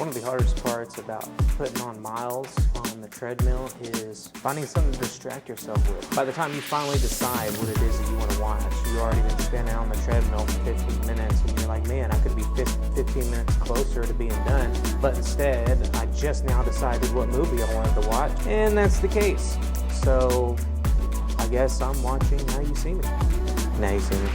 One of the hardest parts about putting on miles on the treadmill is finding something to distract yourself with. By the time you finally decide what it is that you want to watch, you've already been spending on the treadmill for 15 minutes and you're like, man, I could be 15 minutes closer to being done. But instead, I just now decided what movie I wanted to watch, and that's the case. So I guess I'm watching Now You See Me. Now You See Me.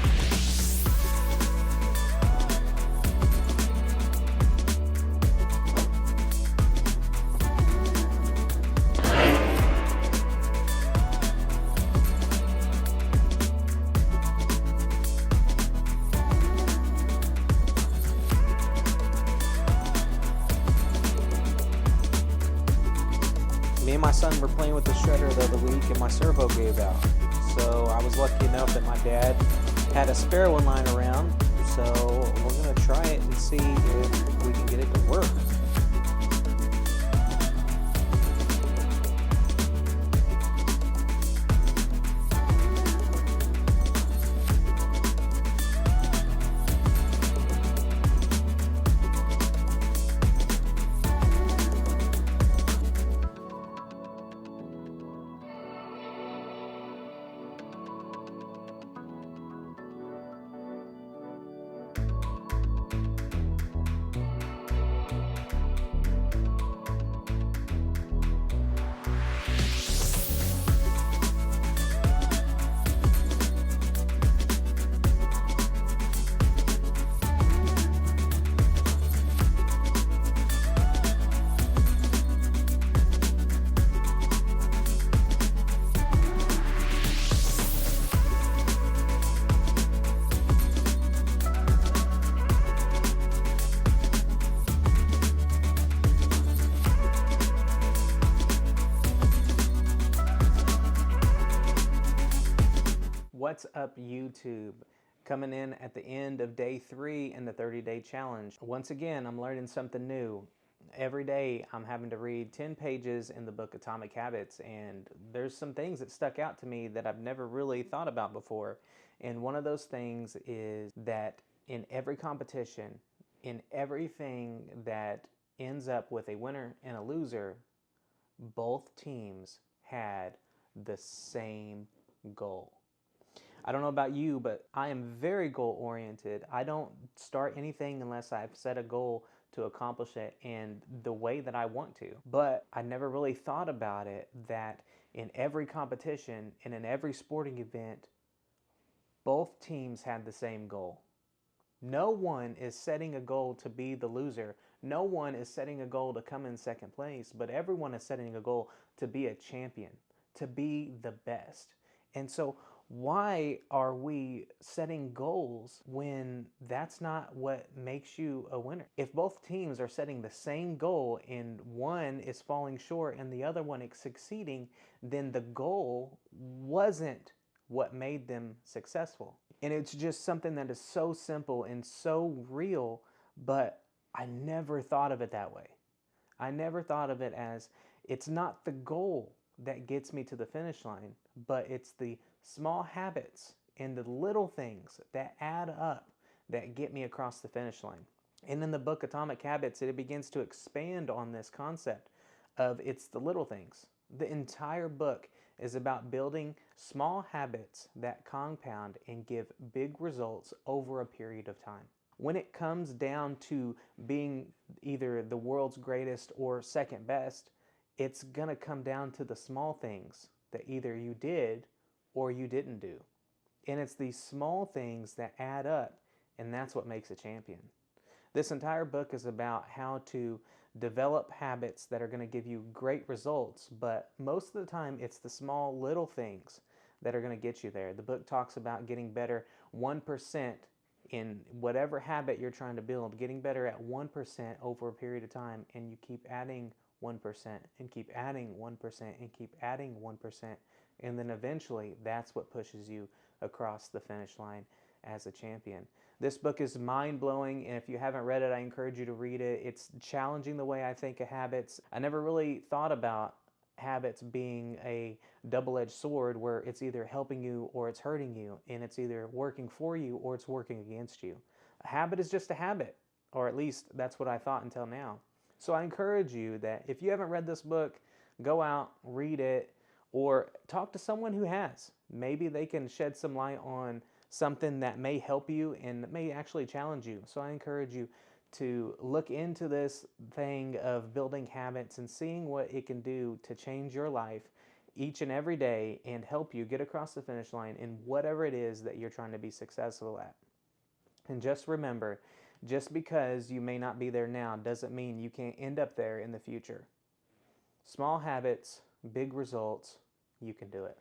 Me and my son were playing with the shredder the other week and my servo gave out. So I was lucky enough that my dad had a spare one lying around. So we're going to try it and see if we can get it to work. What's up, YouTube? Coming in at the end of day 3 in the 30-day challenge. Once again, I'm learning something new. Every day I'm having to read 10 pages in the book Atomic Habits, and there's some things that stuck out to me that I've never really thought about before. And one of those things is that in every competition, in everything that ends up with a winner and a loser, both teams had the same goal. I don't know about you, but I am very goal-oriented. I don't start anything unless I've set a goal to accomplish it and the way that I want to. But I never really thought about it that in every competition and in every sporting event, both teams had the same goal. No one is setting a goal to be the loser. No one is setting a goal to come in second place, but everyone is setting a goal to be a champion, to be the best. And so why are we setting goals when that's not what makes you a winner? If both teams are setting the same goal and one is falling short and the other one is succeeding, then the goal wasn't what made them successful. And it's just something that is so simple and so real, but I never thought of it that way. I never thought of it as it's not the goal that gets me to the finish line, but it's the small habits and the little things that add up that get me across the finish line. And in the book Atomic Habits, it begins to expand on this concept of it's the little things. The entire book is about building small habits that compound and give big results over a period of time. When it comes down to being either the world's greatest or second best, it's gonna come down to the small things that either you did or you didn't do. And it's these small things that add up, and that's what makes a champion. This entire book is about how to develop habits that are going to give you great results, but most of the time it's the small little things that are going to get you there. The book talks about getting better 1% in whatever habit you're trying to build, getting better at 1% over a period of time, and you keep adding 1% and keep adding 1% and keep adding 1%, and then eventually that's what pushes you across the finish line as a champion. This book is mind-blowing, and if you haven't read it, I encourage you to read it. It's challenging the way I think of habits. I never really thought about habits being a double-edged sword where it's either helping you or it's hurting you, and it's either working for you or it's working against you. A habit is just a habit, or at least that's what I thought until now. So I encourage you that if you haven't read this book, go out, read it, or talk to someone who has. Maybe they can shed some light on something that may help you and may actually challenge you. So I encourage you to look into this thing of building habits and seeing what it can do to change your life each and every day and help you get across the finish line in whatever it is that you're trying to be successful at. And just remember, just because you may not be there now doesn't mean you can't end up there in the future. Small habits, big results, you can do it.